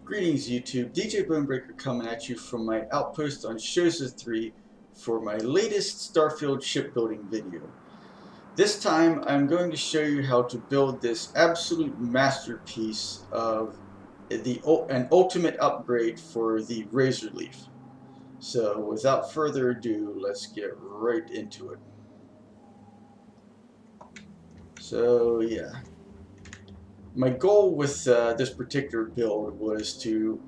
Greetings YouTube, DJ Bonebreaker coming at you from my outpost on Shoza 3 for my latest Starfield shipbuilding video. This time I'm going to show you how to build this absolute masterpiece of an ultimate upgrade for the Razorleaf. So without further ado, let's get right into it. So yeah. My goal with this particular build was to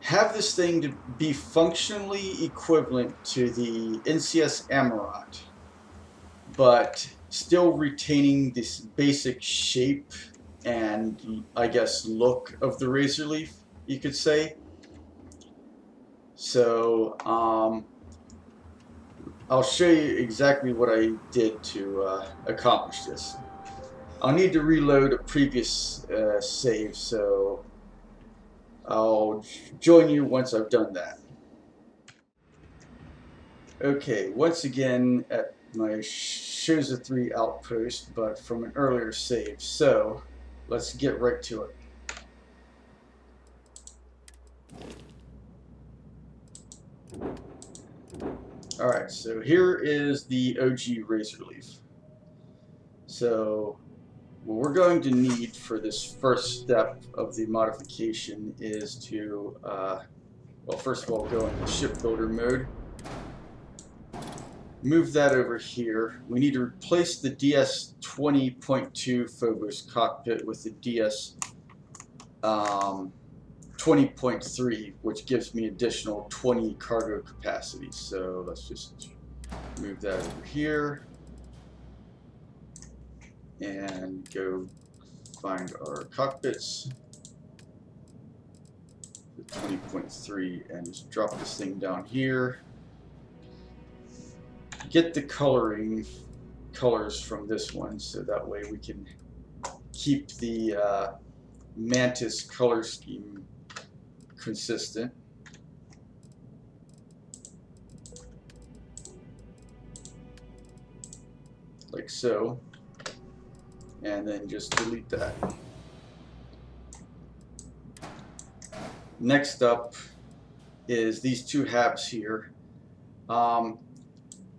have this thing to be functionally equivalent to the NCS Amaranth, but still retaining this basic shape and, I guess, look of the Razorleaf, you could say. So, I'll show you exactly what I did to accomplish this. I'll need to reload a previous save, so I'll join you once I've done that. Okay, once again at my Shoza 3 outpost, but from an earlier save, so let's get right to it. Alright, so here is the OG Razorleaf. So what we're going to need for this first step of the modification is to, well, first of all, go into shipbuilder mode. Move that over here. We need to replace the DS 20.2 Phobos cockpit with the DS 20.3, which gives me additional 20 cargo capacity. So let's just move that over here and go find our cockpits, the 20.3, and just drop this thing down here. Get the colors from this one, so that way we can keep the Mantis color scheme consistent. Like so. And then just delete that. Next up is these two habs here. I'm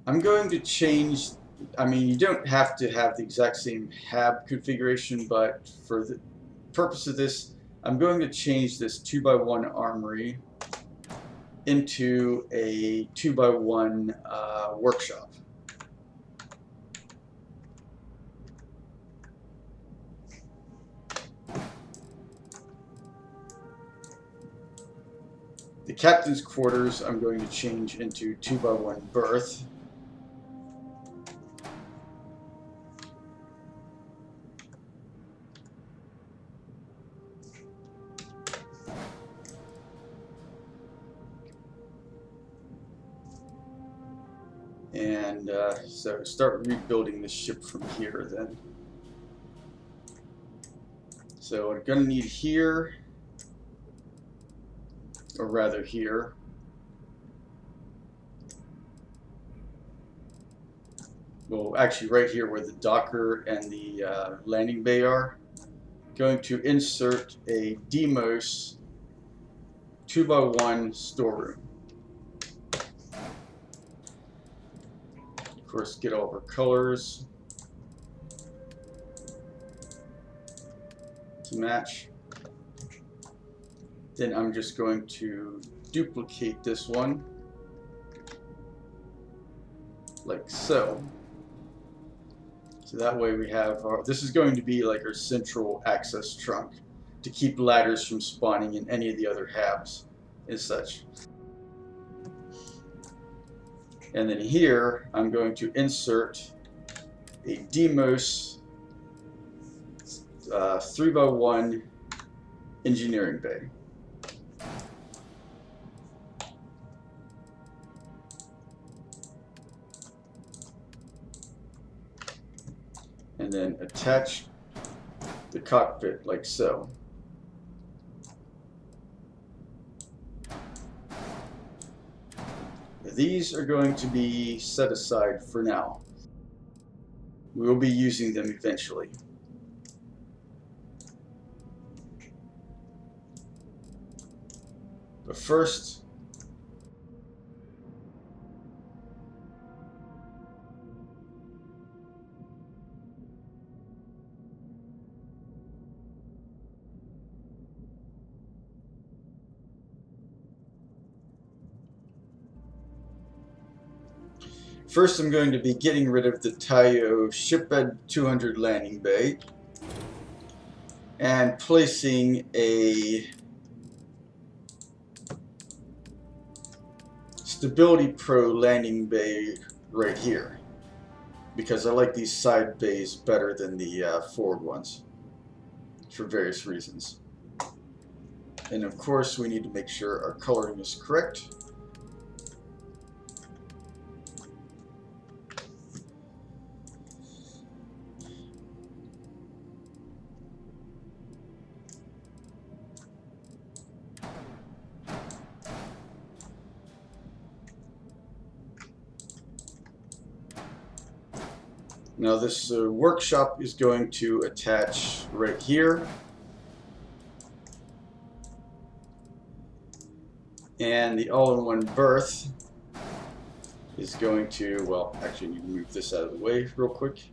going to change, I mean, you don't have to have the exact same hab configuration, but for the purpose of this, I'm going to change this 2x1 armory into a 2x1 workshop. The captain's quarters I'm going to change into 2x1 berth. And so start rebuilding the ship from here then. So what I'm going to need here, or rather here, well actually right here where the docker and the landing bay are, going to insert a Demos 2x1 storeroom. Of course, get all of our colors to match. Then I'm just going to duplicate this one like so. So that way we have our, this is going to be like our central access trunk to keep ladders from spawning in any of the other habs and such. And then here I'm going to insert a Demos 3x1 engineering bay. And then attach the cockpit like so. These are going to be set aside for now. We will be using them eventually. But first, I'm going to be getting rid of the Tayo Shipyard 200 landing bay and placing a Stability Pro landing bay right here, because I like these side bays better than the forward ones for various reasons. And of course we need to make sure our coloring is correct. Now this workshop is going to attach right here, and the all-in-one berth is going to, well, actually I need to move this out of the way real quick.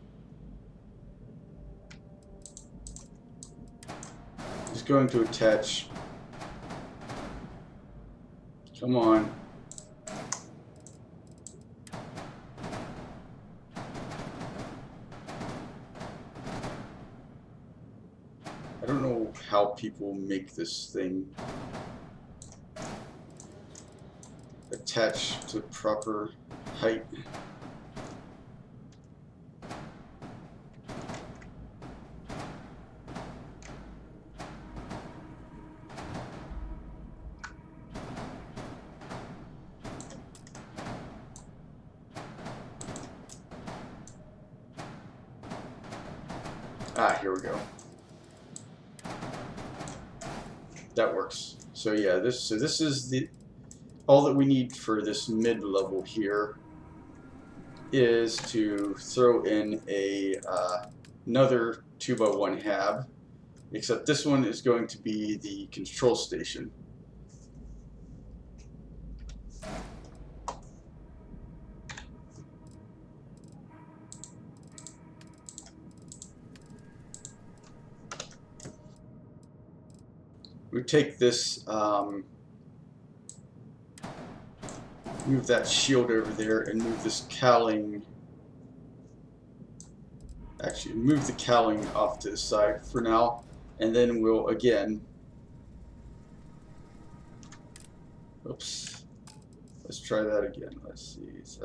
It's going to attach, come on, I don't know how people make this thing attach to proper height. Ah, here we go. That works. So yeah, this is the all that we need for this mid-level here is to throw in a another 2x1 hab, except this one is going to be the control station. We take this, move that shield over there and move this cowling, actually move the cowling off to the side for now, and then we'll again, oops, let's try that again. Let's see, it's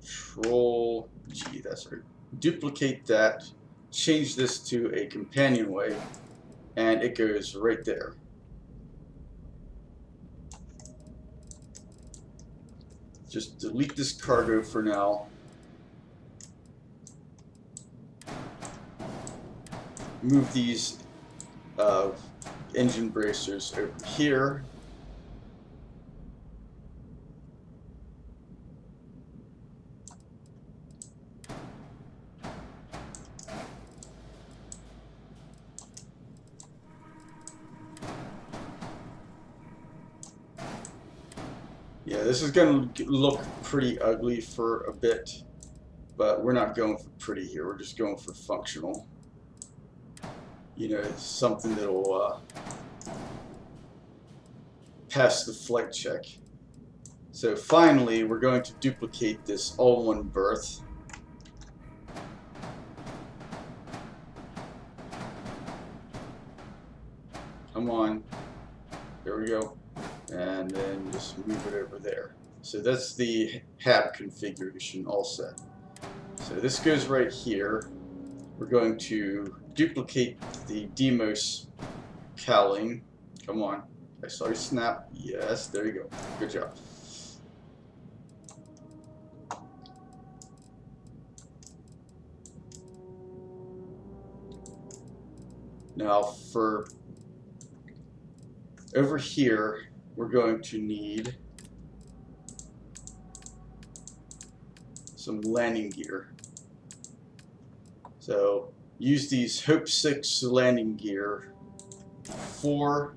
Control G, that's right. Duplicate that, change this to a companionway, and it goes right there. Just delete this cargo for now. Move these engine bracers over here. Yeah, this is going to look pretty ugly for a bit, but we're not going for pretty here. We're just going for functional. You know, something that'll pass the flight check. So finally, we're going to duplicate this all-in-one berth. Come on. There we go. And then just move it over there. So that's the hab configuration all set. So this goes right here. We're going to duplicate the Demos cowling. Come on. I saw you snap. Yes, there you go. Good job. Now for over here, we're going to need some landing gear. So use these Hope 6 landing gear 4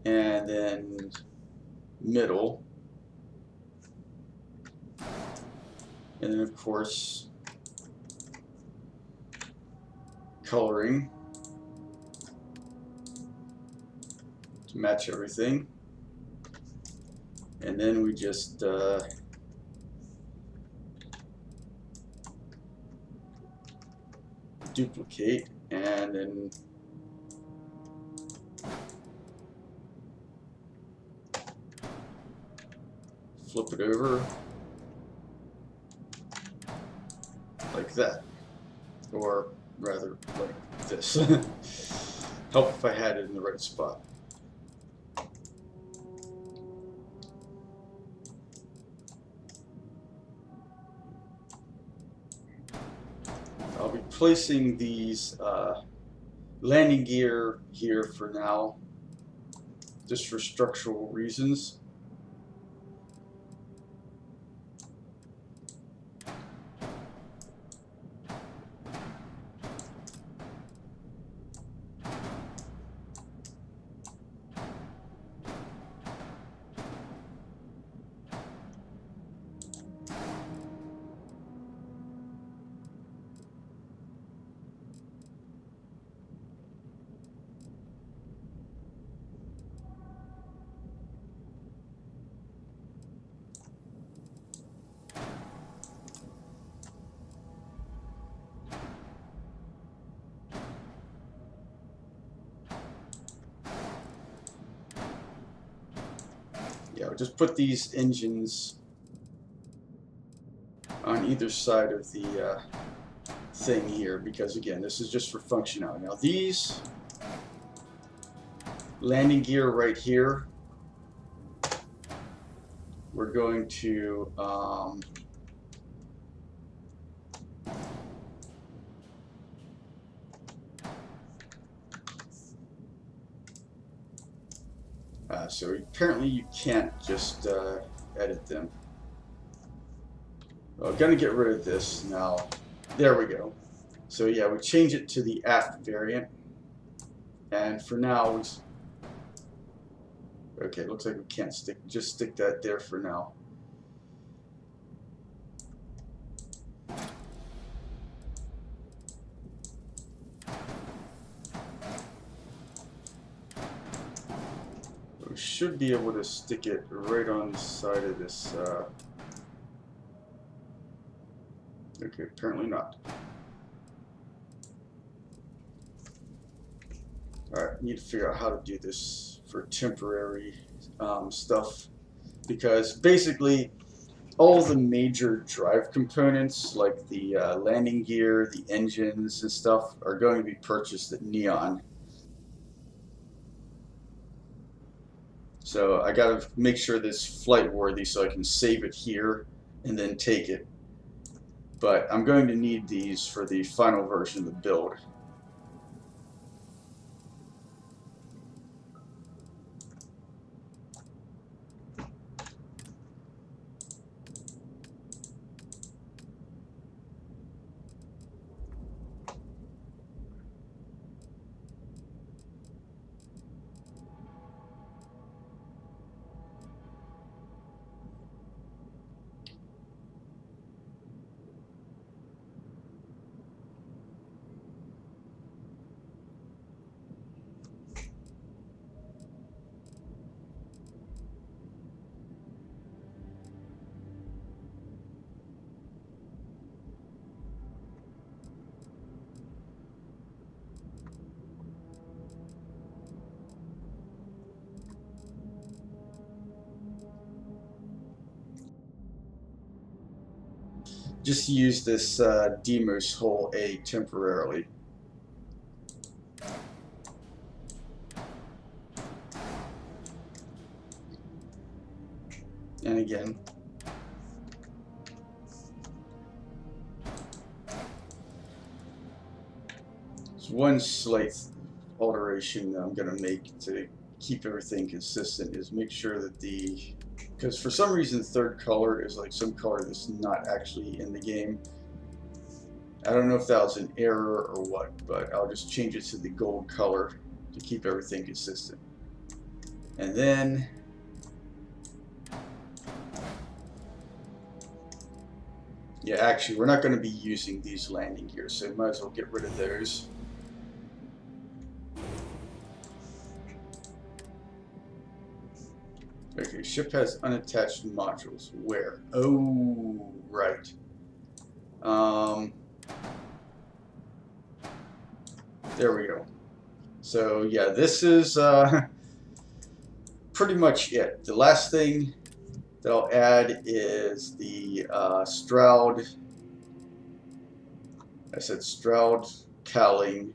and then middle, and then of course coloring to match everything, and then we just duplicate and then flip it over like that, or rather like this. Help if I had it in the right spot. I'll be placing these landing gear here for now, just for structural reasons. Yeah, I'll just put these engines on either side of the thing here, because again, this is just for functionality. Now these landing gear right here, we're going to so apparently you can't just edit them. I'm gonna get rid of this now. There we go. So yeah, we change it to the aft variant, and for now, okay, looks like we can't just stick that there for now. We should be able to stick it right on the side of this. Okay, apparently not. Alright, need to figure out how to do this for temporary stuff, because basically all the major drive components like the landing gear, the engines and stuff are going to be purchased at Neon. So I gotta make sure this is flight worthy so I can save it here and then take it. But I'm going to need these for the final version of the build. Just use this Demos hole A temporarily. And again, there's one slight alteration that I'm going to make to keep everything consistent, is make sure that because for some reason the third color is like some color that's not actually in the game. I don't know if that was an error or what, but I'll just change it to the gold color to keep everything consistent. And then yeah, actually, we're not going to be using these landing gears, so might as well get rid of those. Okay, ship has unattached modules. Where? Oh, right. There we go. So yeah, this is pretty much it. The last thing that I'll add is the Stroud. I said Stroud cowling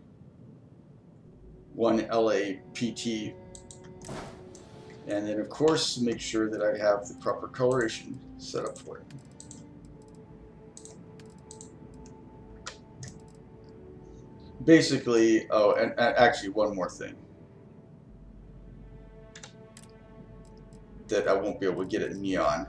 1 LAPT. And then, of course, make sure that I have the proper coloration set up for it. Basically, oh, and actually one more thing that I won't be able to get it neon.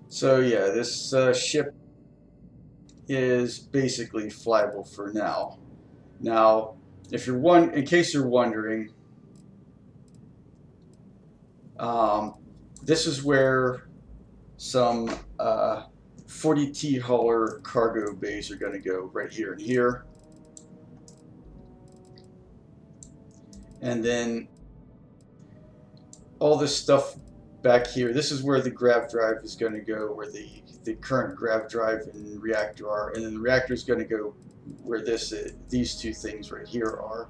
So yeah, this ship is basically flyable for now. Now, if you're in case you're wondering, this is where some 40T hauler cargo bays are going to go, right here and here. And then all this stuff back here, this is where the grav drive is going to go, where the current grav drive and reactor are, and then the reactor is going to go where these two things right here are.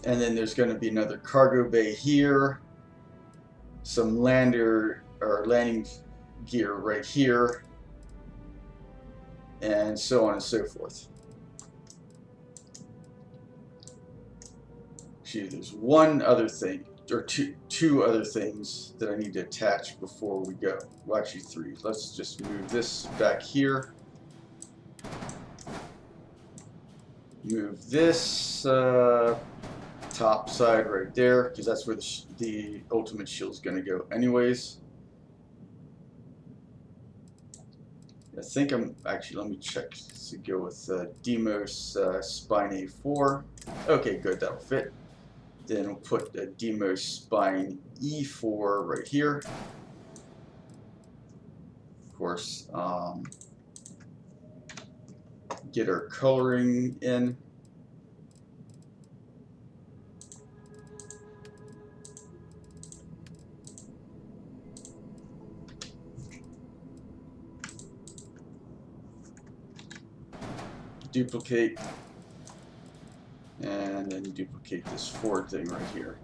And then there's going to be another cargo bay here, some lander or landing gear right here, and so on and so forth. Actually, there's one other thing, or two other things that I need to attach before we go. Well, actually three. Let's just move this back here. Move this top side right there, because that's where the ultimate shield is going to go anyways. I think actually, let me check to go with Demos Spine A4. Okay, good, that'll fit. Then we'll put the Demos Spine E4 right here. Of course, get our coloring in. Duplicate, and then duplicate this forward thing right here.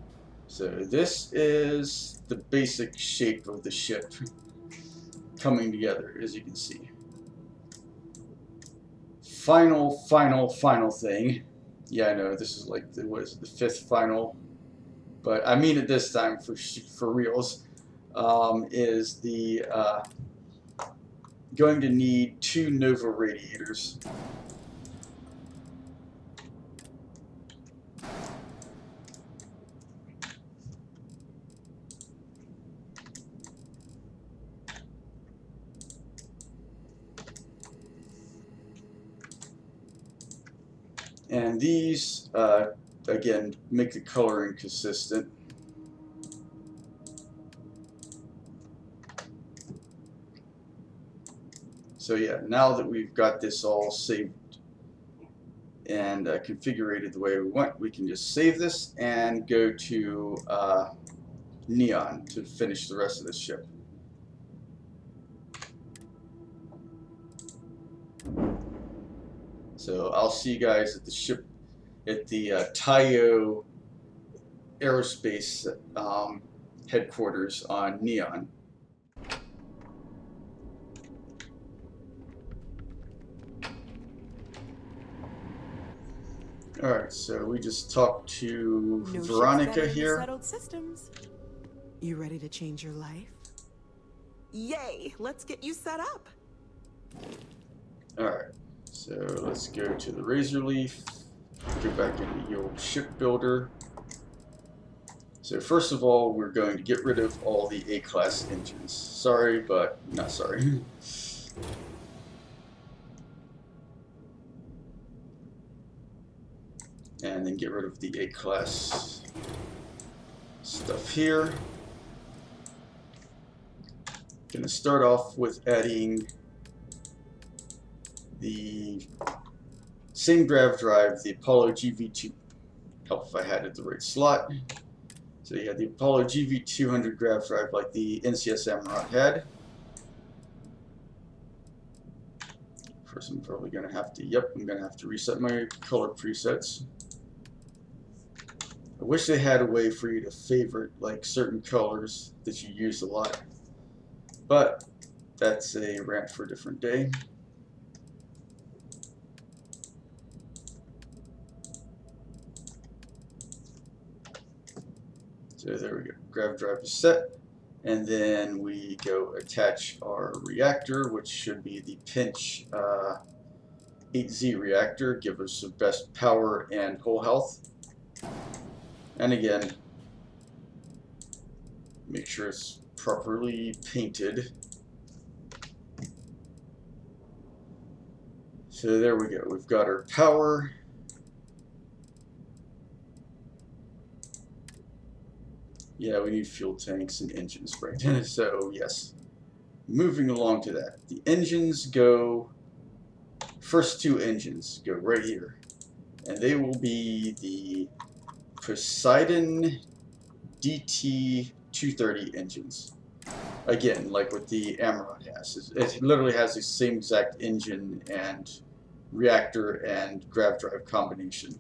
So this is the basic shape of the ship coming together, as you can see. Final thing. Yeah, I know this is like what is it, the fifth final, but I mean it this time for reals. Is the going to need 2 Nova radiators. And these, again, make the coloring consistent. So yeah, now that we've got this all saved and configured the way we want, we can just save this and go to Neon to finish the rest of the ship. So I'll see you guys at the ship, at the Tayo Aerospace headquarters on Neon. Alright, so we just talked to Veronica here. Settled systems. You ready to change your life? Yay! Let's get you set up. Alright, so let's go to the Razorleaf, go back into the old shipbuilder. So first of all, we're going to get rid of all the A-class engines. Sorry, but not sorry. And then get rid of the A-class stuff here. Gonna start off with adding the same grav drive, the Apollo GV2. Help if I had it the right slot. So you have the Apollo GV200 grav drive like the NCS Amaranth had. First I'm probably gonna have to, I'm gonna have to reset my color presets. I wish they had a way for you to favorite like certain colors that you use a lot. But that's a rant for a different day. So there we go. Grav drive is set. And then we go attach our reactor, which should be the Pinch 8Z reactor. Give us the best power and hull health. And again, make sure it's properly painted. So there we go. We've got our power. Yeah, we need fuel tanks and engines, right? So yes, moving along to that. The engines go, first two engines go right here. And they will be the Poseidon DT230 engines. Again, like what the Amaranth has. It literally has the same exact engine and reactor and grav drive combination.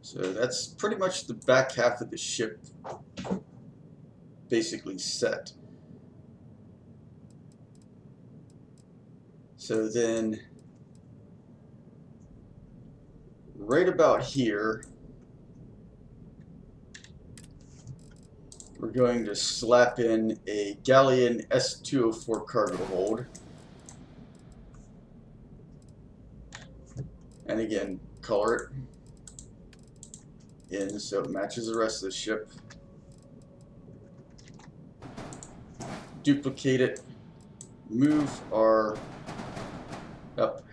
So that's pretty much the back half of the ship basically set. So then right about here we're going to slap in a Galleon S204 cargo hold. And again, color it in so it matches the rest of the ship. Duplicate it. Move our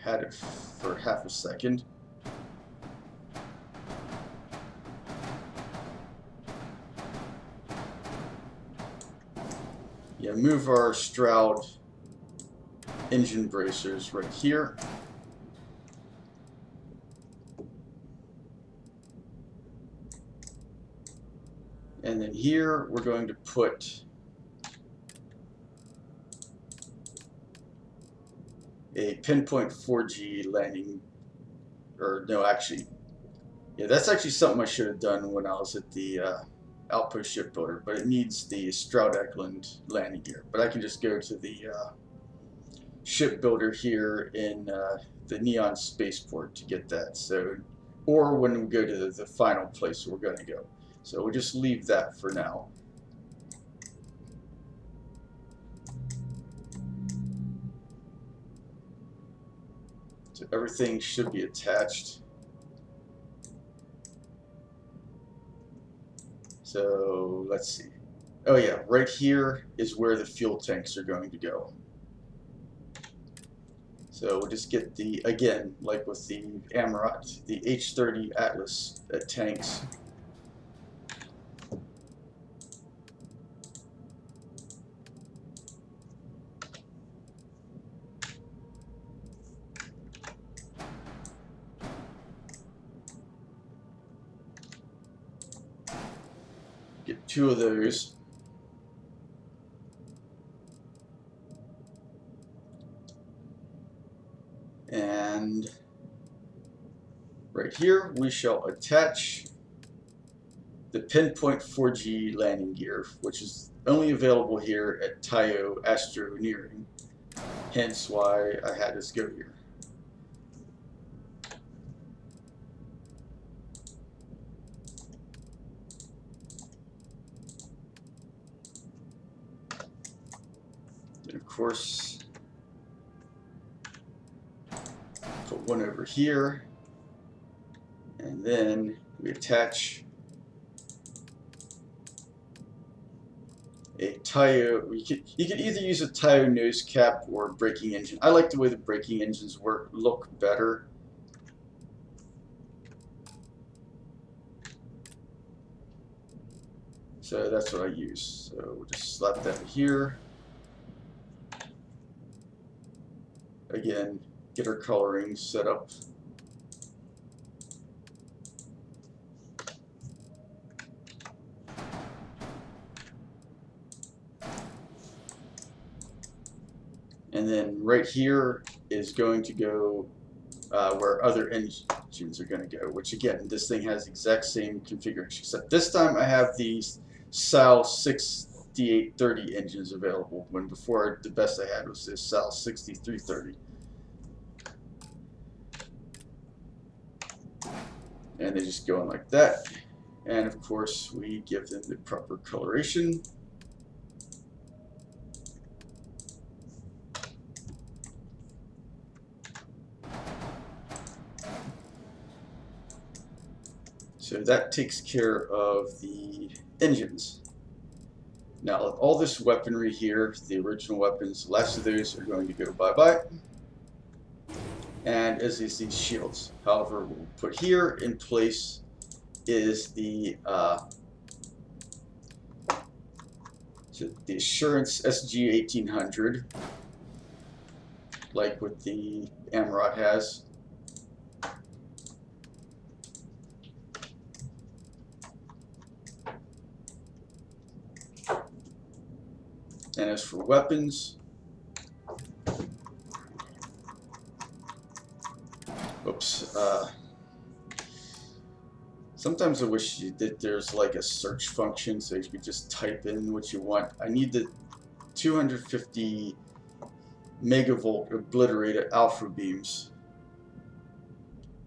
had it for half a second. Yeah, move our Stroud engine bracers right here. And then here we're going to put a pinpoint 4G landing, or no, actually, yeah, that's actually something I should have done when I was at the Outpost Shipbuilder, but it needs the Stroud Eklund landing gear. But I can just go to the shipbuilder here in the Neon Spaceport to get that. So, or when we go to the final place we're going to go. So we'll just leave that for now. So everything should be attached. So let's see. Oh yeah, right here is where the fuel tanks are going to go. So we'll just get the, again, like with the Amaranth, the H30 Atlas tanks. Get two of those. And right here we shall attach the pinpoint 4G landing gear, which is only available here at Tayo Astroneering, hence why I had this go here. Then of course, put one over here, and then we attach a Tayo. You can either use a Tayo nose cap or a braking engine. I like the way the braking engines look better. So that's what I use. So we'll just slap that here. Again, get our coloring set up. And then right here is going to go where other engines are going to go, which again, this thing has the exact same configuration, except this time I have the SAL 6830 engines available, when before the best I had was this SAL 6330. And they just go in like that. And of course, we give them the proper coloration. So that takes care of the engines. Now, all this weaponry here, the original weapons, the last of those are going to go bye-bye. And as is these shields. However, what we'll put here in place is the Assurance SG 1800, like what the Amrot has. And as for weapons, oops, sometimes I wish that there's like a search function so you could just type in what you want. I need the 250 megavolt obliterated alpha beams,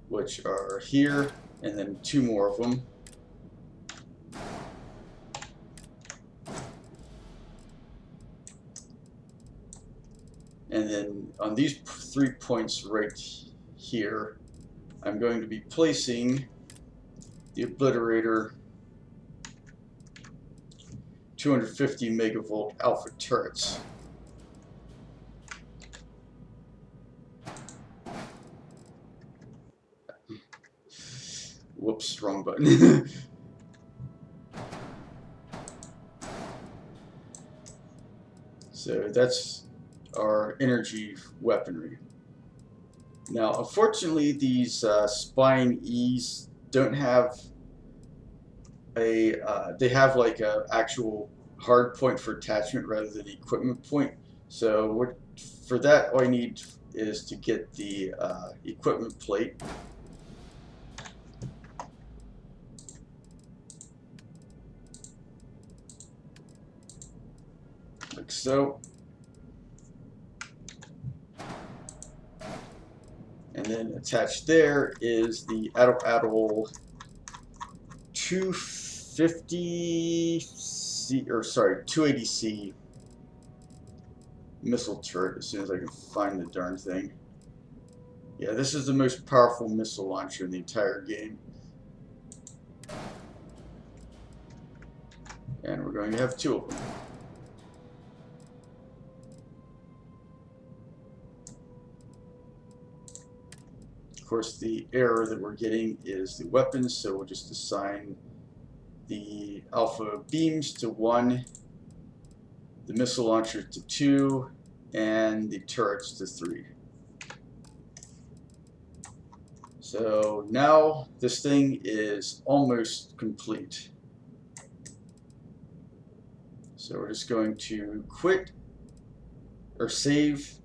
which are here, and then 2 more of them. And then on these 3 points right here, I'm going to be placing the obliterator 250 megavolt alpha turrets. Whoops, wrong button. So that's our energy weaponry. Now, unfortunately, these Spine E's don't have a, they have like a actual hard point for attachment rather than equipment point. So for that, all I need is to get the equipment plate. Like so. And then attached there is the Adel 250C, or sorry, 280C missile turret, as soon as I can find the darn thing. Yeah, this is the most powerful missile launcher in the entire game. And we're going to have 2 of them. Of course, the error that we're getting is the weapons, so we'll just assign the alpha beams to 1, the missile launcher to 2, and the turrets to 3. So now this thing is almost complete. So we're just going to quit or save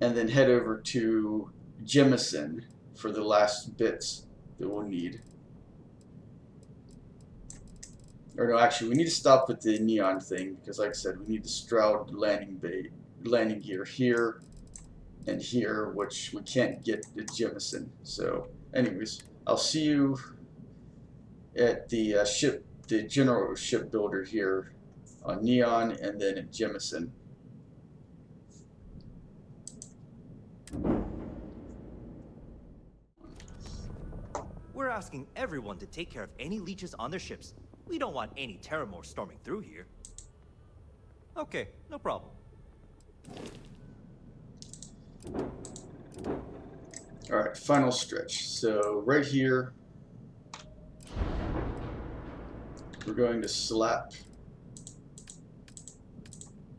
and then head over to Jemison for the last bits that we'll need. Or no, actually, we need to stop with the neon thing because, like I said, we need the Stroud landing gear here and here, which we can't get at Jemison. So, anyways, I'll see you at the general shipbuilder here on Neon, and then at Jemison. We're asking everyone to take care of any leeches on their ships. We don't want any Terramore storming through here. Okay, no problem. Alright, final stretch. So right here, we're going to slap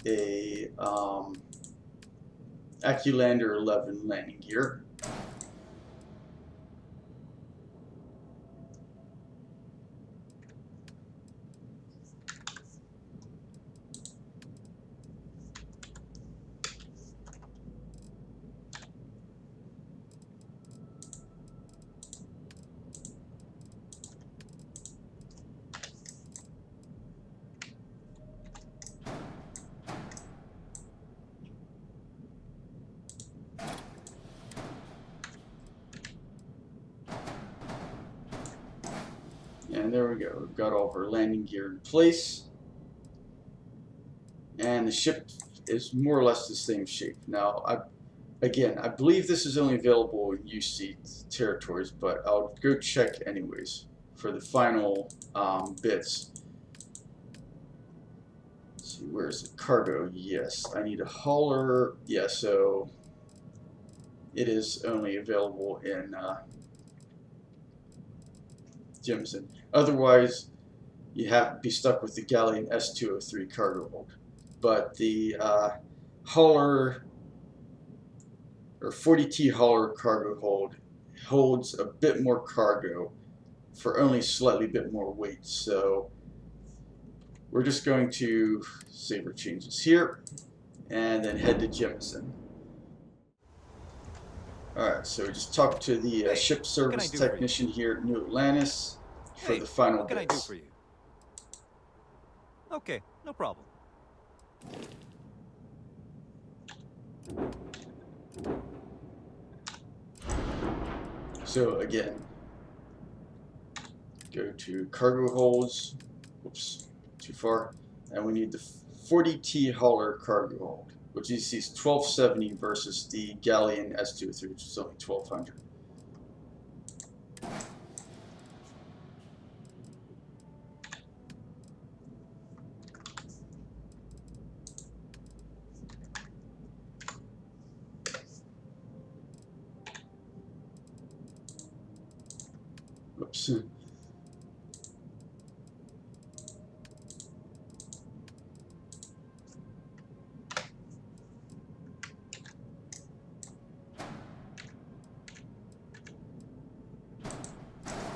a Aculander 11 landing gear. And there we go. We've got all of our landing gear in place. And the ship is more or less the same shape. Now, I believe this is only available in UC territories, but I'll go check anyways for the final bits. Let's see, where's the cargo? Yes, I need a hauler. Yeah, so it is only available in Jimson. Otherwise, you have to be stuck with the Galleon S203 cargo hold. But the hauler, or 40T hauler cargo hold, holds a bit more cargo for only slightly bit more weight. So we're just going to save our changes here and then head to Jimson. Alright, so we just talked to the ship service technician here at New Atlantis for the final what can bits. I do for you? Okay, no problem. So again, go to cargo holds. Whoops, too far. And we need the 40T hauler cargo hold, which you see is 1270 versus the Galleon S203, which is only 1200. Oops.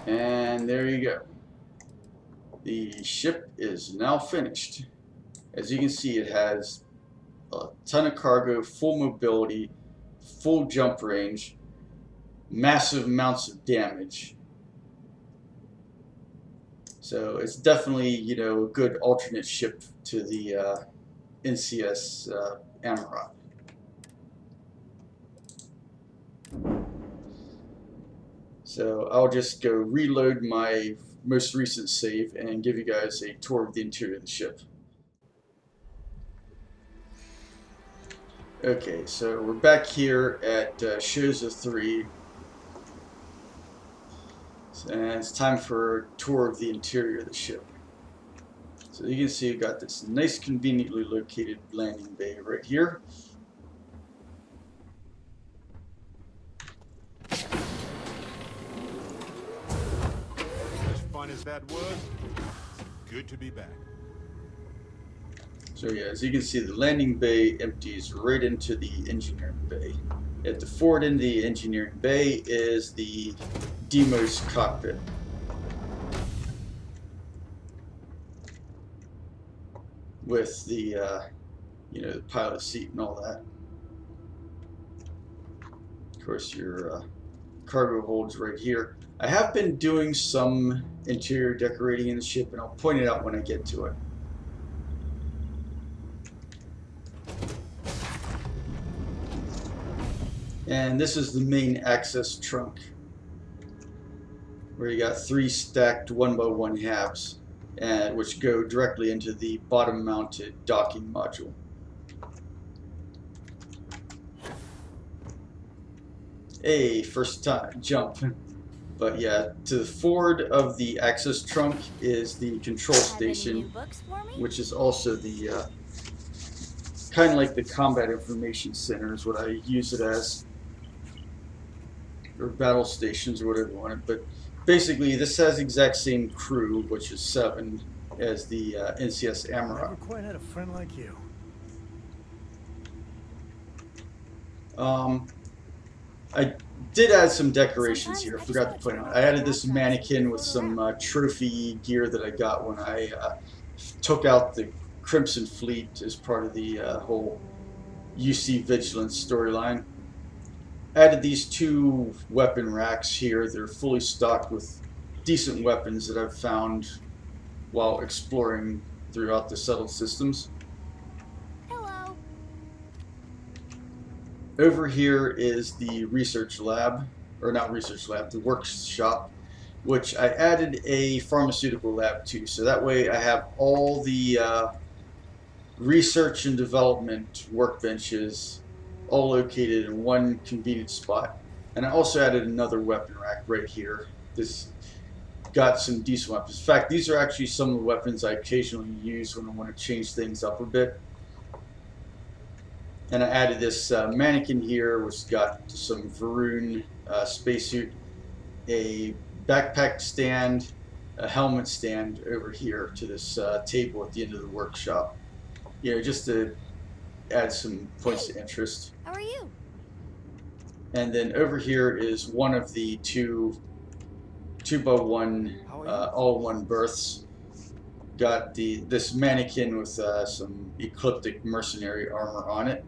And there you go. The ship is now finished. As you can see, it has a ton of cargo, full mobility, full jump range, massive amounts of damage. So it's definitely, you know, a good alternate ship to the NCS Amarat. So I'll just go reload my most recent save and give you guys a tour of the interior of the ship. Okay, so we're back here at Shoza 3. And it's time for a tour of the interior of the ship. So you can see we've got this nice conveniently located landing bay right here. As fun as that was, it's good to be back. So yeah, as you can see, the landing bay empties right into the engineering bay. At the forward end of the engineering bay is the Demo's cockpit. With the, you know, the pilot seat and all that. Of course, your cargo holds right here. I have been doing some interior decorating in the ship, and I'll point it out when I get to it. And this is the main access trunk, where you got 3 stacked 1x1 halves, which go directly into the bottom-mounted docking module. Hey, first time jump. But yeah, to the forward of the access trunk is the control Have any new station, books for me? which is also the kind of like the combat information center is what I use it as, or battle stations or whatever you want it. But basically, this has the exact same crew, which is 7, as the NCS Never Amarok. quite had a friend like you. I did add some decorations Sometimes here. I I just forgot wanna to point turn out. off I the added this background so we mannequin can with float some around. trophy gear that I got when I took out the Crimson Fleet as part of the whole UC Vigilance storyline. Added these 2 weapon racks here. They're fully stocked with decent weapons that I've found while exploring throughout the settled systems. Hello. Over here is the research lab, or not research lab, the workshop, which I added a pharmaceutical lab to. So that way I have all the research and development workbenches all located in one convenient spot. And I also added another weapon rack right here. This got some decent weapons. In fact, these are actually some of the weapons I occasionally use when I want to change things up a bit. And I added this mannequin here, which got some Varun spacesuit, a backpack stand, a helmet stand over here to this table at the end of the workshop. You know, just to add some points of interest. How are you? And then over here is one of the 2x1 all-in-one berths. Got this mannequin with some ecliptic mercenary armor on it.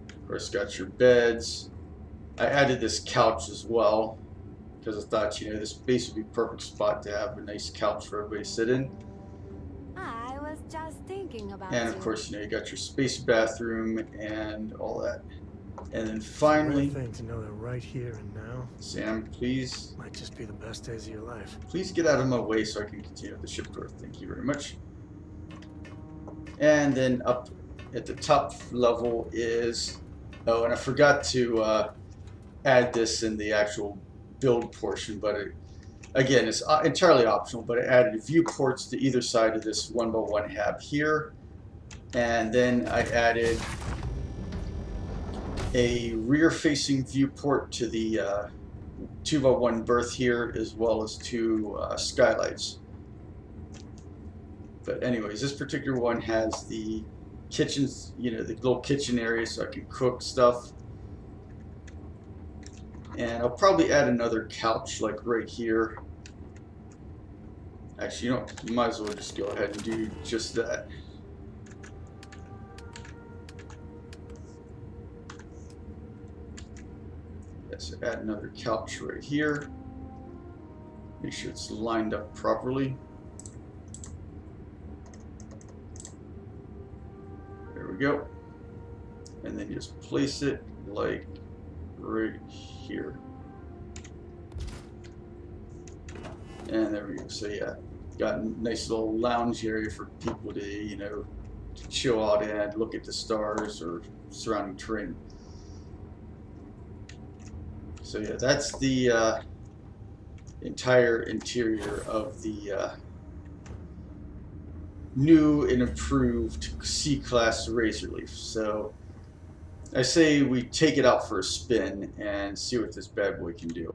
Of course, got your beds. I added this couch as well because I thought, you know, this base would be a perfect spot to have a nice couch for everybody to sit in. I was just thinking about And of course, you know, you got your space bathroom and all that. And then finally, It's a great thing to know that right here and now Sam, please, might just be the best days of your life. please get out of my way so I can continue with the ship tour. Thank you very much. And then up at the top level is, oh, and I forgot to add this in the actual build portion, but again, it's entirely optional, but I added viewports to either side of this 1x1 hab here. And then I added a rear-facing viewport to the 2x1 berth here, as well as 2 skylights. But anyways, this particular one has the kitchens, you know, the little kitchen area so I can cook stuff. And I'll probably add another couch like right here. Actually, you know, you might as well just go ahead and do just that. So add another couch right here. Make sure it's lined up properly. There we go. And then just place it like right here. And there we go. So yeah, got a nice little lounge area for people to, you know, to chill out and look at the stars or surrounding terrain. So yeah, that's the entire interior of the new and improved C-Class Razorleaf. So I say we take it out for a spin and see what this bad boy can do.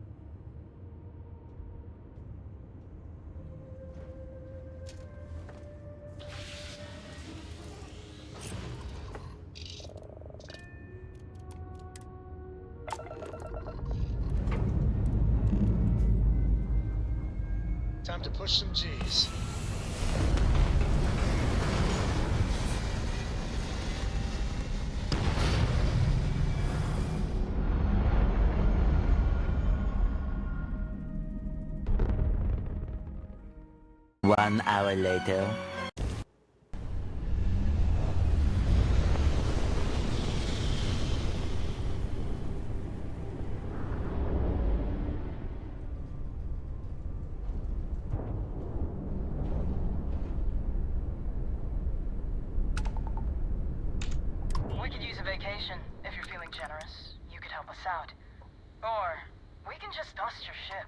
Time to push some G's. One hour later. We could use a vacation if you're feeling generous. You could help us out. Or We can just dust your ship.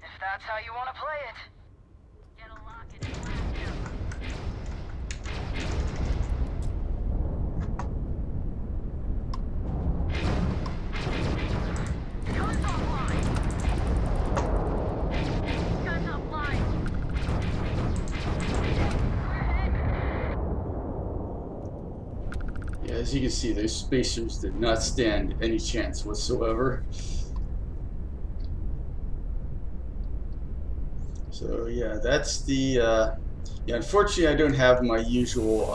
If that's how you want to play it. Get a lock in and blast him. Guns offline. Guns offline. Yeah, as you can see, those spacers did not stand any chance whatsoever. So yeah, that's the yeah, unfortunately I don't have my usual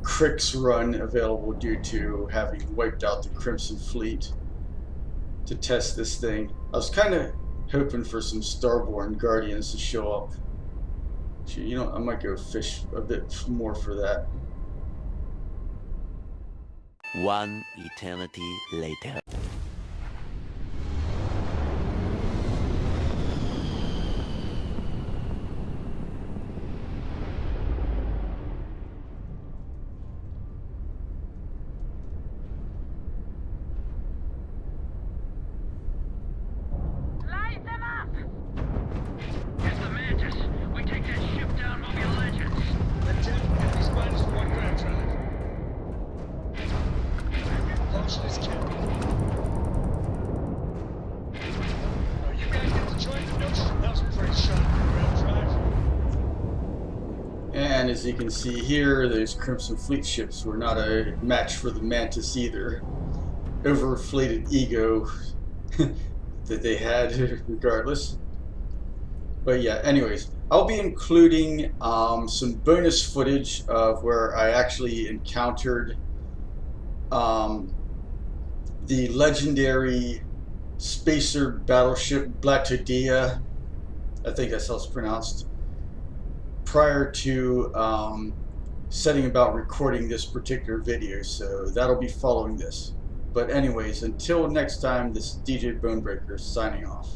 Crix run available due to having wiped out the Crimson Fleet to test this thing. I was kind of hoping for some Starborn Guardians to show up. Actually, you know, I might go fish a bit more for that. One eternity later. Light them up! It's the Mantis. We take that ship down, we'll be legends. Lieutenant, Heavy's minus one ground drive. Propulsion is capped. Oh, you guys get to join the notes? That was a pretty shot ground drive. And as you can see here, those Crimson Fleet ships were not a match for the Mantis either. Overinflated ego that they had regardless. But yeah, anyways, I'll be including some bonus footage of where I actually encountered the Legendary Spacer Battleship Blattodea, I think that's how it's pronounced, prior to setting about recording this particular video, so that'll be following this. But anyways, until next time, this is DJ Bonebreaker signing off.